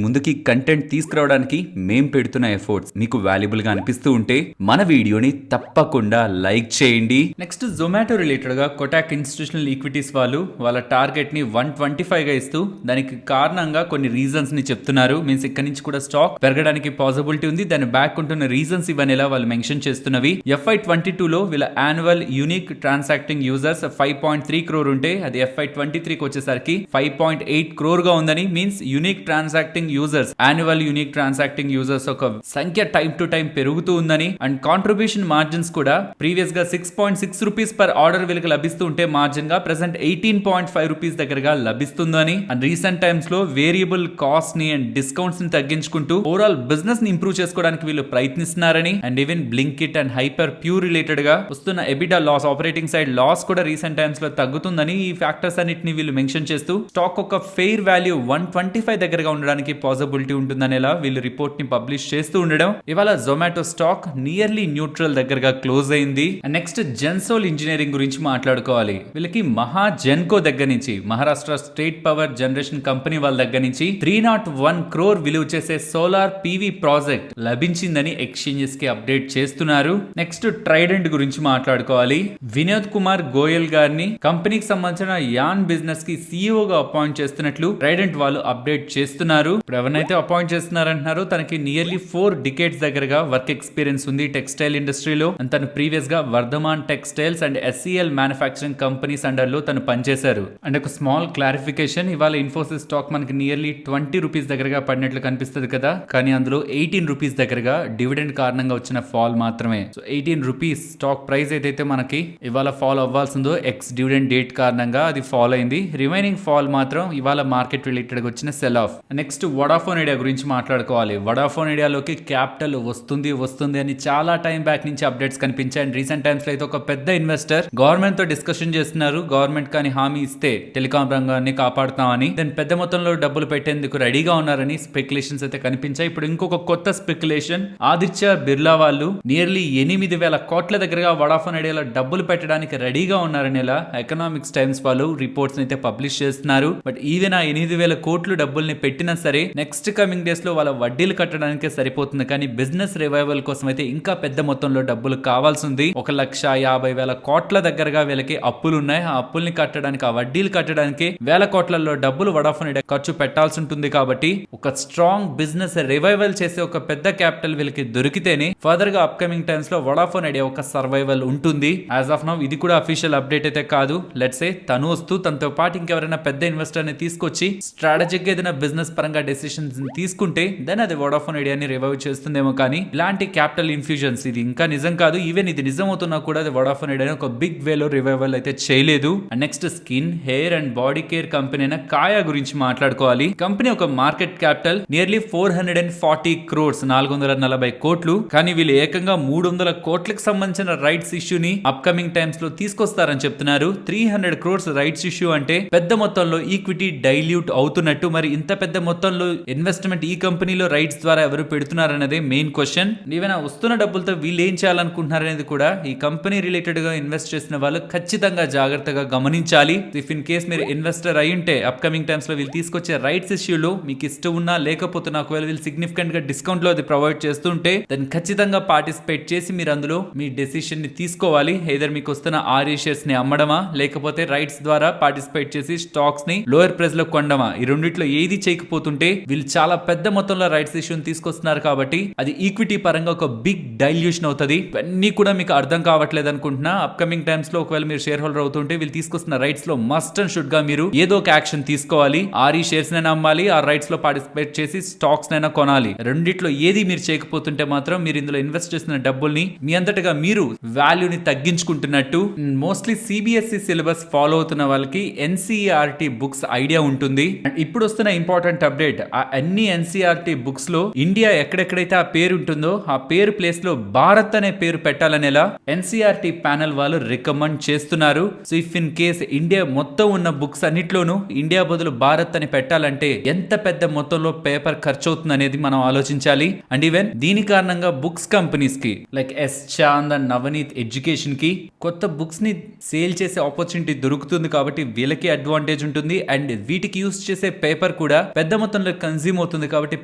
ముందుకి కంటెంట్ తీసుకురావడానికి మేం పెడుతున్న ఎఫర్ట్స్ మీకు వాల్యుబుల్ గా అనిపిస్తూ ఉంటే మన వీడియోని తప్పకుండా లైక్ చేయండి. నెక్స్ట్ జొమాటో రిలేటెడ్ గా కొటాక్ ఇన్స్టిట్యూషనల్ ఈక్విటీస్ వాళ్ళు వాళ్ళ టార్గెట్ ని 125 గా ఇస్తూ దానికి కారణంగా కొన్ని రీజన్స్ ని చెప్తున్నారు. మీన్స్ ఇక్కడ నుంచి కూడా స్టాక్ పెరగడానికి పాసిబిలిటీ ఉంది. దాని బ్యాక్ ఉంటున్న రీజన్స్ ఇవన్నీ వాళ్ళు మెన్షన్ చేస్తున్నవి. FY22 లో వీళ్ళ annual unique transacting users 5.3 crore ఉంటే అది FY23కి వచ్చేసరికి 5.8 crore గా ఉందని. Means unique transacting users, annual unique transacting users ఒక సంఖ్య టైం టు టైం పెరుగుతూ ఉందని. అండ్ కాంట్రిబ్యూషన్ మార్జిన్స్ కూడా ప్రీవియస్ గా 6.6 రూపీస్ పర్ ఆర్డర్ వీళ్ళకి లభిస్తూ ఉంటే మార్జిన్ గా ప్రెసెంట్ 18.5 రూపీస్ దగ్గరగా లభిస్తుందని. అండ్ రీసెంట్ టైమ్స్ లో వేరియబుల్ కాస్ట్ ని అండ్ డిస్కౌంట్స్ ని తగ్గించుకుంటూ ఓవరాల్ బిజినెస్ ని ఇంప్రూవ్ చేసుకోవడానికి వీళ్ళు ప్రయత్నిస్తున్నారని. And even Blinkit and Hyperpure related గా వస్తున్న EBITDA loss, operating side loss కూడా రీసెంట్ టైమ్స్ లో తగ్గుతుందని. ఈ ఫ్యాక్టర్స్ అన్నిటిని వీళ్ళు మెన్షన్ చేస్తూ స్టాక్ ఒక ఫెయిర్ వాల్యూ 125 దగ్గరగా ఉండడానికి పాసిబిలిటీ ఉంటుందనేలా వీళ్ళు రిపోర్ట్ ని పబ్లిష్ చేస్తూ ఉండడం. ఇవాళ జొమాటో స్టాక్ నియర్లీ న్యూట్రల్ దగ్గరగా క్లోజ్ అయింది. నెక్స్ట్ జెన్సోల్ ఇంజనీరింగ్ గురించి మాట్లాడుకోవాలి. వీళ్ళకి మహాజెన్కో దగ్గర నుంచి, Maharashtra state power generation company వాళ్ళ దగ్గర నుంచి 301 crore విలువ చేసే సోలార్ పీవీ ప్రాజెక్ట్ లభించిందని ఎక్స్చేంజెస్ కి అప్డేట్ చేస్తున్నారు. నెక్స్ట్ ట్రైడెంట్ గురించి మాట్లాడుకోవాలి. వినోద్ కుమార్ గోయల్ గారిని కంపెనీకి సంబంధించిన యాన్ బిజినెస్ కి CEO గా అపాయింట్ చేస్తున్నట్లు ట్రైడెంట్ వాళ్ళు అప్డేట్ చేస్తున్నారు. ఇప్పుడు ఎవరినైతే అపాయింట్ చేస్తున్నారంటున్నారో తనకి నియర్లీ 4 decades దగ్గరగా వర్క్ ఎక్స్పీరియన్స్ ఉంది టెక్స్టైల్ ఇండస్ట్రీలో. తను ప్రీవియస్ గా Vardhman textiles and SCL manufacturing companies under లో తను పనిచేశారు. అండ్ ఒక స్మాల్ క్లారిఫికేషన్, ఇవాళ ఇన్ఫోసిస్ స్టాక్ మనకి నియర్లీ 20 రూపీస్ దగ్గరగా పడినట్లు కనిపిస్తుంది కదా, కానీ అందులో 18 రూపీస్ దగ్గరగా డివిడెండ్ కారణంగా వచ్చిన ఫాల్ మాత్రమే. సో 18 రూపీస్ స్టాక్ ప్రైస్ ఏదైతే మనకి ఇవాళ ఫాల్ అవ్వాల్సిందో ఎక్స్ డివిడెండ్ డేట్ కారణంగా అది ఫాల్ అయింది. రిమైనింగ్ ఫాల్ మాత్రం ఇవాళ మార్కెట్ రిలేటెడ్ వచ్చిన cell of. Next Vodafone idea గురించి మాట్లాడుకోవాలి. వడాఫోన్ ఐడియాలోకి క్యాపిటల్ వస్తుంది అని చాలా టైం బ్యాక్ నుంచి అప్డేట్స్ కనిపించాయి. అండ్ రీసెంట్ టైమ్స్ లో అయితే ఒక పెద్ద ఇన్వెస్టర్ గవర్నమెంట్ తో డిస్కషన్ చేస్తున్నారు. గవర్నమెంట్ కానీ హామీ ఇస్తే టెలికాం రంగాన్ని కాపాడుతామని, దాని పెద్ద మొత్తంలో డబ్బులు పెట్టేందుకు రెడీగా ఉన్నారని స్పెక్యులేషన్స్ అయితే కనిపించాయి. ఇప్పుడు ఇంకొక కొత్త స్పెక్యులేషన్, ఆదిత్య బిర్లా వాళ్ళు నియర్లీ 8,000 కోట్ల దగ్గరగా వడాఫోన్ ఐడియాలో డబ్బులు పెట్టడానికి రెడీగా ఉన్నారని ఇలా ఎకనామిక్స్ టైమ్స్ వాళ్ళు రిపోర్ట్స్ అయితే పబ్లిష్ చేస్తున్నారు. బట్ ఈవెన్ ఆ 8,000 కోట్లు డబ్బుల్ని పెట్టినా సరే నెక్స్ట్ కమింగ్ డేస్ లో వాళ్ళ వడ్డీలు కట్టడానికే సరిపోతుంది. కానీ బిజినెస్ రివైవల్ కోసం అయితే ఇంకా పెద్ద మొత్తంలో డబ్బులు కావాల్సి ఉంది. 1,50,000 కోట్ల దగ్గరగా వీళ్ళకి అప్పులు ఉన్నాయి. ఆ అప్పుల్ని కట్టడానికి, ఆ వడ్డీలు కట్టడానికి వేల కోట్లలో డబ్బులు వడాఫోన్ ఐడియా ఖర్చు పెట్టాల్సి ఉంటుంది. కాబట్టి ఒక స్ట్రాంగ్ బిజినెస్ రివైవల్ చేసే ఒక పెద్ద క్యాపిటల్ వీళ్ళకి దొరికితేనే ఫర్దర్ గా అప్కమింగ్ టైమ్స్ లో వడాఫోన్ ఐడియా ఒక సర్వైవల్ ఉంటుంది. యాజ్ ఆఫ్ నౌ ఇది కూడా అఫీషియల్ అప్డేట్ అయితే కాదు. లెట్స్ సే తను వస్తూ తనతో పాటు ఇంకెవరైనా పెద్ద ఇన్వెస్టర్ ని తీసుకొచ్చి స్ట్రాటజిక్ ఏదైనా బిజినెస్ పరంగా డెసిషన్స్ తీసుకుంటే దెన్ అది వడాఫోన్ ఐడియాని రివైవ్ చేస్తుందేమో. కానీ ఇలాంటి క్యాపిటల్ ఇన్ఫ్యూజన్స్ ఇది ఇంకా నిజం కాదు. ఈవెన్ ఇది నిజం అవుతున్నా కూడా అది వడాఫోన్ ఐడియాని ఒక బిగ్ వేలో రివైవల్ అయితే చేయలేదు. Next skin, hair and body care company అయిన కాయా గురించి మాట్లాడుకోవాలి. కంపెనీ ఒక మార్కెట్ క్యాపిటల్ నియర్లీ 440 crores 440 కోట్లు. కానీ వీళ్ళు ఏకంగా 300 కోట్లకు సంబంధించిన రైట్స్ ఇష్యూని అప్కమింగ్ టైమ్స్ లో తీసుకొస్తారని చెప్తున్నారు. 300 crores రైట్స్ ఇష్యూ అంటే పెద్ద మొత్తంలో ఈక్విటీ డైల్యూట్ అవుతున్నట్టు. మరి ఇంత పెద్ద మొత్తంలో ఇన్వెస్ట్మెంట్ ఈ కంపెనీలో రైట్స్ ద్వారా ఎవరు పెడుతున్నారనేదే మెయిన్ క్వశ్చన్. ఈవెన్ వస్తున్న డబ్బులతో వీళ్ళు ఏం చేయాలనుకుంటున్నారనేది కూడా ఈ కంపెనీ రిలేటెడ్ గా ఇన్వెస్ట్ చేసిన వాళ్ళు ఖచ్చితంగా జాగ్రత్తగా గమనించాలి. ఇఫ్ ఇన్ కేస్ మీరు ఇన్వెస్టర్ అయి ఉంటే అప్కమింగ్ టైమ్స్ లో వీళ్ళు తీసుకొచ్చే రైట్స్ ఇష్యూలో మీకు ఇష్టం ఉన్నా లేకపోతే ఒకవేళ వీళ్ళు సిగ్నిఫికెంట్ గా డిస్కౌంట్ లో అది ప్రొవైడ్ చేస్తుంటే దాన్ని ఖచ్చితంగా పార్టిసిపేట్ చేసి మీరు అందులో మీ డెసిషన్ ని తీసుకోవాలి. ఏదర్ మీకు వస్తున్న ఆర్ఈ షేర్స్ ని అమ్మడమా లేకపోతే రైట్స్ ద్వారా పార్టిసిపేట్ చేసి స్టాక్స్ ని లోయర్ ప్రైస్ లో కొనడమా, ఈ రెండిట్లో ఏది చేయకపోతుంటే వీళ్ళు చాలా పెద్ద మొత్తంలో రైట్స్ ఇష్యూని తీసుకొస్తున్నారు. కాబట్టి అది ఈక్విటీ పరంగా ఒక బిగ్ డైల్యూషన్ అవుతుంది. ఇవన్నీ కూడా మీకు అర్థం కావట్లేదు అనుకుంటున్నా. అప్కమింగ్ టైమ్స్ లో ఒకవేళ మీరు షేర్ హోల్డర్ అవుతుంటే వీళ్ళు తీసుకొస్తున్న రైట్స్ లో మస్ట్ అండ్ షుడ్ గా మీరు ఏదో ఒక యాక్షన్ తీసుకోవాలి. ఆర్ఈ షేర్స్ నైనా అమ్మాలి, ఆ రైట్స్ లో పార్టిసిపేట్ చేసి స్టాక్స్ నైనా కొనాలి. రెండిట్లో ఏది మీరు చేయకపోతుంటే మాత్రం మీరు ఇందులో ఇన్వెస్ట్ చేసిన డబ్బుల్ని మీ అంతటగా మీరు వాల్యూని తగ్గించుకుంటున్నట్టు. మోస్ట్లీ సిబిఎస్ఈ సిలబస్ ఫాలో అవుతున్న వాళ్ళకి ఎన్సీఈఆర్టీ బుక్స్ ఐడియా ఉంటుంది. ఇప్పుడు వస్తున్న ఇంపార్టెంట్ అప్డేట్, ఆ అన్ని ఎన్సీఆర్టీ బుక్స్ లో ఇండియా ఎక్కడెక్కడైతే ఆ పేరు ఉంటుందో ఆ పేరు ప్లేస్ లో భారత్ అనే పేరు పెట్టాలనేలా ఎన్సీఆర్టీ ప్యానెల్ వాళ్ళు రికమెండ్ చేస్తున్నారు. So if in case India మొత్తం ఉన్న బుక్స్ అన్నిట్లోనూ ఇండియా బదులు భారత్ అని పెట్టాలంటే ఎంత పెద్ద మొత్తంలో పేపర్ ఖర్చు అవుతుంది అనేది మనం ఆలోచించాలి. అండ్ ఈవెన్ దీని కారణంగా బుక్స్ కంపెనీస్ కి like S Chand and Navneet education కి కొత్త బుక్స్ ని సేల్ చేసే ఆపర్చునిటీ దొరుకుతుంది. కాబట్టి వీళ్ళకి అడ్వాంటేజ్ అడ్వాంటేజ్ ఉంటుంది. అండ్ వీటికి యూస్ చేసే పేపర్ కూడా పెద్ద మొత్తంలో కన్జ్యూమ్ అవుతుంది కాబట్టి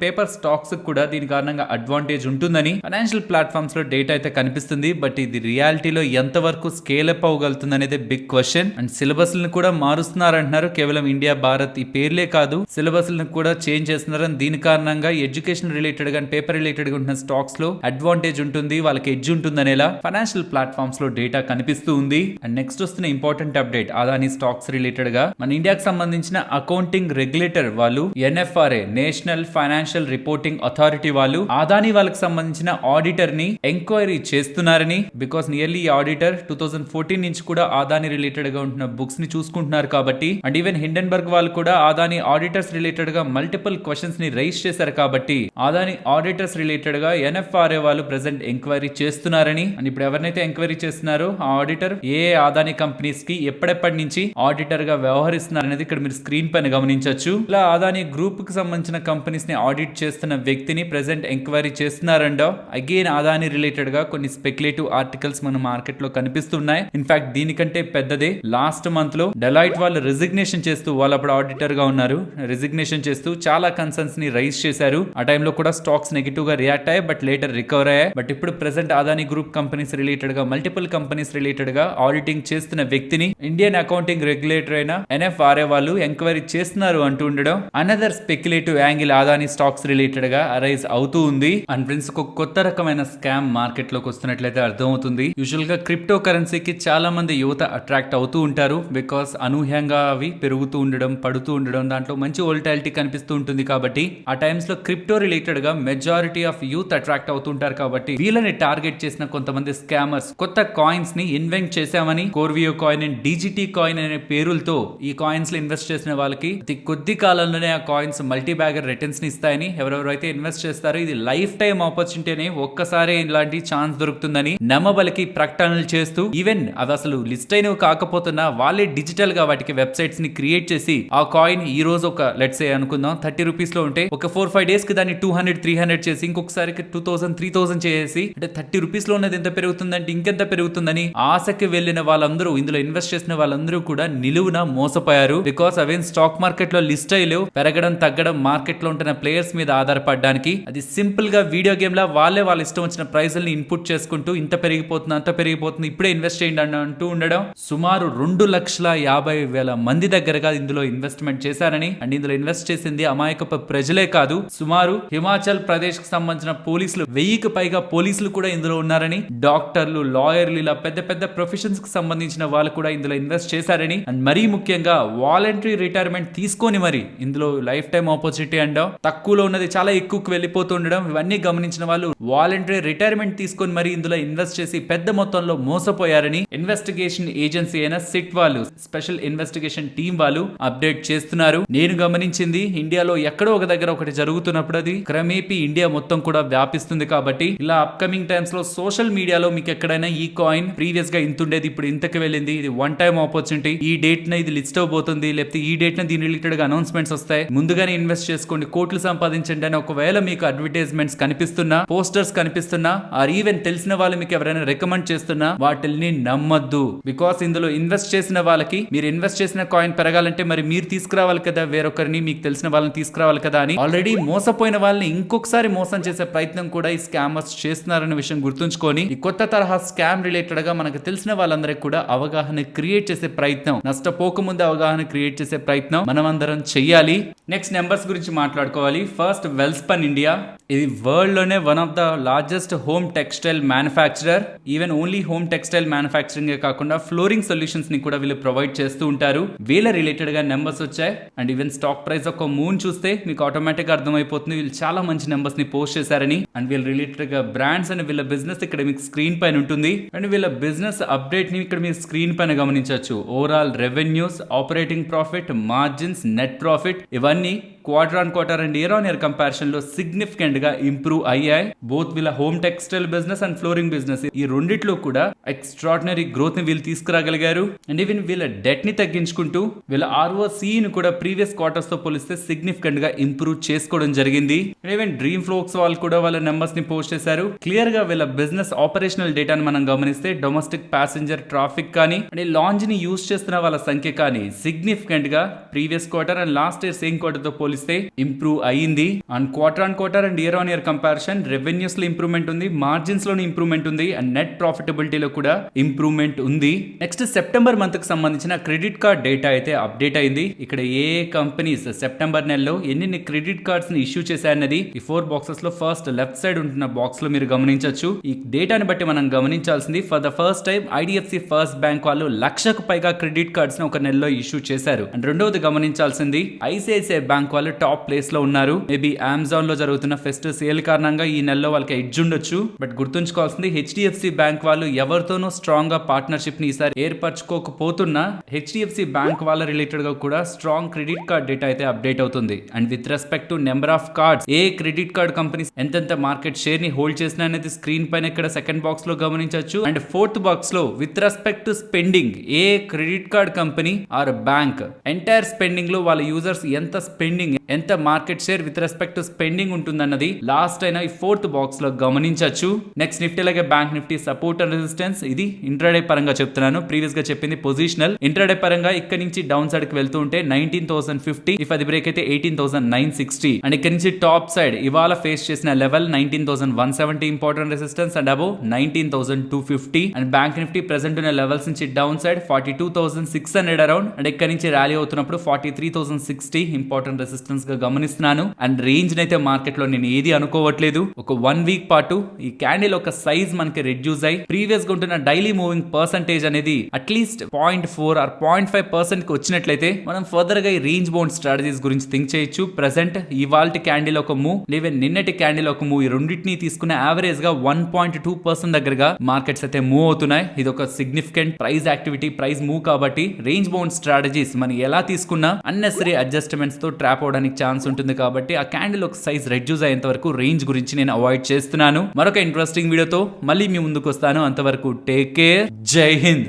పేపర్ స్టాక్స్ కూడా దీని కారణంగా అడ్వాంటేజ్ ఉంటుందని ఫైనాన్షియల్ ప్లాట్ఫామ్స్ లో డేటా అయితే కనిపిస్తుంది. బట్ ఇది రియాలిటీలో ఎంత వరకు స్కేల్ అప్ అవ్వగలుగుతుంది అనేది బిగ్ క్వశ్చన్. అండ్ సిలబస్ కూడా మారుస్తున్నారు అంటున్నారు. కేవలం ఇండియా, భారత్ ఈ పేర్లే కాదు, సిలబస్ కూడా చేంజ్ చేస్తున్నారు. దీని కారణంగా ఎడ్యుకేషన్ రిలేటెడ్ గా పేపర్ రిలేటెడ్ గా ఉంటున్న స్టాక్స్ లో అడ్వాంటేజ్ ఉంటుంది, వాళ్ళకి ఎడ్జ్ ఉంటుంది అనేలా ఫైనాన్షియల్ ప్లాట్ఫామ్స్ లో డేటా కనిపిస్తూ ఉంది. అండ్ నెక్స్ట్ వస్తున్న important update Adani stocks related గా మన ఇండియాకి సంబంధించిన అకౌంటింగ్ రెగ్యులేటర్ వాళ్ళు NFRA national financial reporting authority వాళ్ళు అదాని వాళ్ళకి సంబంధించిన ఆడిటర్ ని ఎంక్వైరీ చేస్తున్నారని. బికాస్ నియర్లీ ఈ ఆడిటర్ 2014 నుంచి కూడా అదాని రిలేటెడ్ గా ఉంటున్న బుక్స్ ని చూసుకుంటున్నారు కాబట్టి, అండ్ ఈవెన్ హిండెన్బర్గ్ వాళ్ళు కూడా అదాని ఆడిటర్స్ రిలేటెడ్ గా మల్టిపుల్ క్వశ్చన్స్ ని రైజ్ చేశారు కాబట్టి అదాని ఆడిటర్స్ రిలేటెడ్ గా NFRA వాళ్ళు ప్రెసెంట్ ఎంక్వైరీ చేస్తున్నారని. అండ్ ఇప్పుడు ఎవరినైతే ఎంక్వైరీ చేస్తున్నారో ఆ ఆడిటర్ ఏ అదాని కంపెనీస్ కి ఎప్పటి నుంచి ఆడిటర్ గా వ్యవహరిస్తున్నారు అనేది ఇక్కడ మీరు స్క్రీన్ పైన గమనించవచ్చు. ఇలా అదాని గ్రూప్ కి సంబంధించిన కంపెనీస్ ని ఆడిట్ చేస్తున్న వ్యక్తిని ప్రెసెంట్ ఎంక్వైరీ చేస్తున్నారండో. అగైన్ అదాని రిలేటెడ్ గా కొన్ని స్పెక్యులేటివ్ ఆర్టికల్స్ మన మార్కెట్ లో కనిపిస్తున్నాయి. ఇన్ఫాక్ట్ దీనికంటే పెద్దదే లాస్ట్ మంత్ లో డెలాయిట్ వాళ్ళు రిజిగ్నేషన్ చేస్తూ, వాళ్ళు అప్పుడు ఆడిటర్ గా ఉన్నారు, రిజిగ్నేషన్ చేస్తూ చాలా కన్సర్న్స్ ని రైజ్ చేశారు. ఆ టైంలో కూడా స్టాక్స్ నెగిటివ్ గా రియాక్ట్ అయ్యాయి, బట్ లేటర్ రికవర్ అయ్యాయి. బట్ ఇప్పుడు present Adani group companies related గా మల్టిపుల్ కంపెనీస్ రిలేటెడ్ గా ఆడిటింగ్ చేస్తున్న వ్యక్తిని ఇండియన్ అకౌంటింగ్ రెగ్యులేటర్ అయిన NFRA వాళ్ళు ఎంక్వైరీ చేస్తున్నారు అంటూ ఉండడం another speculative angle Adani stocks related గా అరైజ్ అవుతూ ఉంది. అండ్ ఫ్రెండ్స్, ఒక కొత్త రకమైన స్కామ్ మార్కెట్ లోకి వస్తున్నట్లయితే అర్థమవుతుంది. యూజువల్ గా క్రిప్టో కరెన్సీకి చాలా మంది యువత అట్రాక్ట్ అవుతూ ఉంటారు. బికాస్ అనూహ్యంగా అవి పెరుగుతూ ఉండడం, పడుతూ ఉండడం, దాంట్లో మంచి వోల్టాలిటీ కనిపిస్తూ ఉంటుంది కాబట్టి ఆ టైమ్స్ లో క్రిప్టో రిలేటెడ్ గా మెజారిటీ ఆఫ్ యూత్ అట్రాక్ట్ అవుతుంటారు కాబట్టి వీళ్ళని టార్గెట్ చేసిన కొంతమంది స్కామర్స్ కొత్త కాయిన్స్ ని ఇన్వెంట్ చేశామని కోర్వియో కాయిన్ అండ్ DGT కాయిన్ అనే పేరులతో ఈ కాయిన్స్ లో ఇన్వెస్ట్ చేసిన వాళ్ళకి అతి కొద్ది కాలంలోనే ఆ కాయిన్స్ మల్టీ బ్యాగర్ రిటర్న్స్ ని ఇస్తాయని, ఎవరెవరైతే ఇన్వెస్ట్ చేస్తారో ఇది లైఫ్ టైం ఆపర్చునిటీ అని, ఒక్కసారి ఇలాంటి ఛాన్స్ దొరుకుతుందని నమ్మబలికి ప్రకటనలు చేస్తూ ఈవెన్ అది అసలు లిస్ట్ అయినవి కాకపోతున్నా వాళ్ళే డిజిటల్ గా వాటికి వెబ్సైట్స్ ని క్రియేట్ చేసి ఆ కాయిన్ ఈ రోజు ఒక లెట్స్ సే అనుకుందాం 30 రూపీస్ లో ఉంటే ఒక 4-5 డేస్ కి దాన్ని 200-300 చేసి ఇంకొకసారికి 2000-3000 చేసి, అంటే 30 రూపీస్ లో ఉన్నది ఎంత పెరుగుతుందంటే ఇంకెంత పెరుగుతుందని ఆశకి వెళ్ళిన వాళ్ళందరూ, ఇందులో ఇన్వెస్ట్ చేసిన వాళ్ళందరూ కూడా నిలువున మోసపోయారు. బికాస్ అవేం స్టాక్ మార్కెట్ లో లిస్ట్ అయ్యలేవు, పెరగడం తగ్గడం మార్కెట్ లో ఉంటున్న ప్లేయర్స్ మీద ఆధారపడడానికి. అది సింపుల్ గా వీడియో గేమ్ లా వాళ్ళే వాళ్ళ ఇష్టం వచ్చిన ప్రైజుల్ని ఇన్పుట్ చేసుకుంటూ ఇంత పెరిగిపోతుంది అంత పెరిగిపోతుంది ఇప్పుడే ఇన్వెస్ట్ చేయండి అంటూ ఉండడం. సుమారు 2,50,000 మంది దగ్గరగా ఇందులో ఇన్వెస్ట్మెంట్ చేశారని, అండ్ ఇందులో ఇన్వెస్ట్ చేసింది అమాయకపు ప్రజలే కాదు, సుమారు హిమాచల్ ప్రదేశ్ కి సంబంధించిన పోలీసులు 1000కి పైగా పోలీసులు కూడా ఇందులో ఉన్నారని, డాక్టర్లు, లాయర్లు, ఇలా పెద్ద పెద్ద ప్రొఫెషన్స్ కి సంబంధించిన వాళ్ళు కూడా ఇందులో ఇన్వెస్ట్ చేశారని, అండ్ మరీ ముఖ్యంగా వాలంటరీ రిటైర్మెంట్ తీసుకొని మరి ఇందులో లైఫ్ టైం ఆపర్చునిటీ అంటాం, తక్కువలో ఉన్నది చాలా ఎక్కువకు వెళ్ళిపోతూ ఉండడం, ఇవన్నీ గమనించిన వాళ్ళు వాలంటరీ రిటైర్మెంట్ తీసుకొని మరి ఇందులో ఇన్వెస్ట్ చేసి పెద్ద మొత్తంలో మోసపోయారని ఇన్వెస్టిగేషన్ ఏజెన్సీ అయిన సిట్ వాళ్ళు, స్పెషల్ ఇన్వెస్టిగేషన్ టీమ్ వాళ్ళు అప్డేట్ చేస్తున్నారు. నేను గమనించింది ఇండియాలో ఎక్కడో ఒక దగ్గర ఒకటి జరుగుతున్నప్పుడు అది క్రమేపీ ఇండియా మొత్తం కూడా వ్యాపిస్తుంది కాబట్టి ఇలా అప్కమింగ్ టైమ్స్ లో సోషల్ మీడియాలో మీకు ఎక్కడైనా ఈ కాయిన్ ప్రీవియస్ గా ఇంత ఉండేది ఇప్పుడు ఇంతకు వెళ్ళింది, ఇది వన్ టైం ఆపర్చునిటీ, ఈ డేట్ న ఇది లిస్ట్ అవబోతుంది, లేకపోతే ఈ డేట్ న దీని రిలేటెడ్ గా అనౌన్స్మెంట్స్ వస్తాయి, ముందుగానే ఇన్వెస్ట్ చేసుకోండి, కోట్లు సంపాదించండి అని ఒకవేళ మీకు అడ్వర్టైజ్మెంట్స్ కనిపిస్తున్నా, పోస్టర్స్ కనిపిస్తున్నా, ఆర్ ఈవెన్ తెలిసిన వాళ్ళు మీకు ఎవరైనా రికమెండ్ చేస్తున్నా వాటిల్ని నమ్మద్దు. బికాస్ ఇందులో ఇన్వెస్ట్ చేసిన వాళ్ళకి మీరు ఇన్వెస్ట్ చేసిన కాయిన్ పెరగాలంటే మరి మీరు తీసుకురావాలి కదా, వేరొకరిని మీకు తెలిసిన వాళ్ళని తీసుకురావాలి కదా అని ఆల్రెడీ మోసపోయిన వాళ్ళని ఇంకొకసారి మోసం చేసే ప్రయత్నం కూడా ఈ స్కామర్స్ చేస్తున్నారన్న విషయం గుర్తుంచుకొని ఈ కొత్త తరహా స్కామ్ రిలేటెడ్ గా మనకు తెలిసిన వాళ్ళందరికీ కూడా అవగాహన క్రియేట్ చేసే ప్రయత్నం, నష్టపోకముందు అవగాహన క్రియేట్ చేసే ప్రయత్నం మనమందరం చెయ్యాలి. నెక్స్ట్ నెంబర్స్ గురించి మాట్లాడుకోవాలి. ఫస్ట్ వెల్స్పన్ ఇండియా, ఇది వరల్డ్ లోనే one of the largest home textile manufacturer. Even only home textile manufacturing కాకుండా ఫ్లోరింగ్ సొల్యూషన్స్ ని కూడా వీళ్ళు ప్రొవైడ్ చేస్తూ ఉంటారు. వీళ్ళ రిలేటెడ్ గా నెంబర్స్ వచ్చాయి అండ్ ఈవెన్ స్టాక్ ప్రైస్ ఒక మూన్ చూస్తే మీకు ఆటోమేటిక్ గా అర్థమైపోతుంది వీళ్ళు చాలా మంచి నెంబర్స్ ని పోస్ట్ చేశారని. అండ్ వీళ్ళ రిలేటెడ్ గా బ్రాండ్స్ అండ్ వీళ్ళ బిజినెస్ ఇక్కడ మీకు స్క్రీన్ పైన ఉంటుంది. అండ్ వీళ్ళ బిజినెస్ అప్డేట్ ని ఇక్కడ మీరు స్క్రీన్ పైన గమనించవచ్చు. Overall revenues, operating profit, margins, net profit ఇవన్నీ quarter on quarter and year on year comparison లో సిగ్నిఫికెంట్ గా ఇంప్రూవ్ అయ్యాయి. బోత్ వీళ్ళ home textile business and flooring business ఈ రెండిట్లో కూడా ఎక్స్ట్రాడినరీ గ్రోత్ ని వీళ్ళు తీసుకురాగలిగారు. అండ్ ఈవెన్ వీళ్ళ డెట్ ని తగ్గించుకుంటూ వీళ్ళ ROCE ని కూడా ప్రీవియస్ క్వార్టర్స్ తో పోలిస్తే సిగ్నిఫికెంట్ గా ఇంప్రూవ్ చేసుకోవడం జరిగింది. అండ్ ఈవెన్ డ్రీమ్ ఫ్లోక్స్ వాళ్ళు కూడా వాళ్ళ నెంబర్స్ ని పోస్ట్ చేశారు. క్లియర్ గా వీళ్ళ బిజినెస్ ఆపరేషనల్ డేటాను మనం గమనిస్తే డొమెస్టిక్ ప్యాసింజర్ ట్రాఫిక్ కానీ అండ్ లాంజ్ ని యూజ్ చేస్తున్న వాళ్ళ సంఖ్య కానీ సిగ్నిఫికెంట్ గా previous quarter and last year same quarter తో పోలిస్తే ఇంప్రూవ్ అయ్యింది. And quarter on quarter and year on year comparison revenues లో ఇంప్రూవ్మెంట్ ఉంది, మార్జిన్స్ లోని ఇంప్రూవ్మెంట్ ఉంది అండ్ నెట్ ప్రాఫిటబిలిటీలో కూడా ఇంప్రూవ్మెంట్ ఉంది. నెక్స్ట్ సెప్టెంబర్ మంత్ కి సంబంధించిన క్రెడిట్ కార్డ్ డేటా అయితే అప్డేట్ అయింది. ఇక్కడ ఏ కంపెనీస్ సెప్టెంబర్ నెలలో ఎన్ని క్రెడిట్ కార్డ్స్ ని ఇష్యూ చేశాయన్నది ఈ 4 బాక్సెస్ లో ఫస్ట్ లెఫ్ట్ సైడ్ ఉంటున్న బాక్స్ లో మీరు గమనించవచ్చు. ఈ డేటాని బట్టి మనం గమనించాల్సింది for the first time IDFC first bank వాళ్ళు 1,00,000కు పైగా క్రెడిట్ కార్డ్స్ ని ఒక నెలలో ఇష్యూ చేశారు. అండ్ రెండవది గమనించాల్సింది ICICI బ్యాంక్ వాళ్ళు టాప్ ప్లేస్ లో ఉన్నారు. మేబీ అమెజాన్ లో జరుగుతున్న ఫెస్టివ్ సేల్ కారణంగా ఈ నెలలో వాళ్ళకి ఎడ్జ్ ఉండొచ్చు. బట్ గుర్తుంచుకోవాల్సింది HDFC బ్యాంక్ వాళ్ళు ఎవరితోనూ స్ట్రాంగ్ గా పార్ట్నర్షిప్ ని ఈసారి ఏర్పరచుకోకపోతున్నా HDFC బ్యాంక్ వాళ్ళ రిలేటెడ్ గా కూడా స్ట్రాంగ్ క్రెడిట్ కార్డ్ డేటా అయితే అప్డేట్ అవుతుంది. And with respect to number of cards A credit card companies ఎంతెంత మార్కెట్ షేర్ ని హోల్డ్ చేసిన అనేది స్క్రీన్ పైన ఇక్కడ సెకండ్ బాక్స్ లో గమనించవచ్చు. అండ్ ఫోర్త్ బాక్స్ లో with respect to spending A credit card company or bank entire spending లో వాళ్ళ యూజర్స్ ఎంత స్పెండింగ్ ఎంత market share with respect to spending ఉంటుందన్నది last అయినా ఈ ఫోర్త్ బాక్స్ లో గమనించవచ్చు. నెక్స్ట్ నిఫ్టీ అలాగే bank Nifty support and resistance ఇది ఇంట్రాడే పరంగా చెప్తున్నాను. ప్రీవియస్ గా చెప్పింది పొజిషనల్. ఇంట్రాడే పరంగా ఇక్కడ నుంచి డౌన్ సైడ్ కి వెళ్తూ ఉంటే 19,050 ఇఫ్ అది బ్రేక్ అయితే 18,960 అండ్ ఇక్కడ నుంచి టాప్ సైడ్ ఇవాళ ఫేస్ చేసిన level 19,170 important resistance and above 19,250 and bank Nifty present ఉన్న లెవెల్స్ నుంచి డౌన్ సైడ్ 42,600 అరౌండ్ అండ్ ఇక్కడ నుంచి ర్యాలీ అవుతున్నప్పుడు 43,060 ఇంపార్టెంట్ రెసిస్టెన్స్ గా గమనిస్తున్నాను. అండ్ రేంజ్ నైతే మార్కెట్ లో నేను ఏది అనుకోవట్లేదు. ఒక 1 వీక్ పాటు ఈ క్యాండిల్ ఒక సైజ్ మనకి రెడ్యూస్ అయ్యి ప్రీవియస్ గా ఉంటున్న డైలీ మూవింగ్ పర్సంటేజ్ అనేది అట్లీస్ట్ 0.4 ఆర్ 0.5% కి వచ్చినట్లయితే మనం ఫర్దర్ గా ఈ రేంజ్ బౌండ్ స్ట్రాటజీస్ గురించి థింక్ చేయొచ్చు. ప్రెసెంట్ ఇవాల్టి క్యాండిల్ ఒక మూవ్ లేదా నిన్నటి క్యాండిల్ ఒక మూవ్ ఈ రెండింటిని తీసుకున్న యావరేజ్ గా 1.2% దగ్గరగా మార్కెట్స్ అయితే మూవ్ అవుతున్నాయి. ఇది ఒక significant price activity price move కాబట్టి రేంజ్ బౌండ్ స్ట్రాటజీస్ మనం ఎలా తీసుకున్నా అన్నెసరీ అడ్జస్ట్మెంట్స్ తో ట్రాప్ అవడానికి ఛాన్స్ ఉంటుంది. కాబట్టి ఆ క్యాండిల్ ఒక సైజ్ రెడ్యూస్ అయ్యేంత వరకు రేంజ్ గురించి నేను అవాయిడ్ చేస్తున్నాను. మరొక ఇంట్రెస్టింగ్ వీడియోతో మళ్ళీ మీ ముందుకు వస్తాను. అంతవరకు టేక్ కేర్. జై హింద్.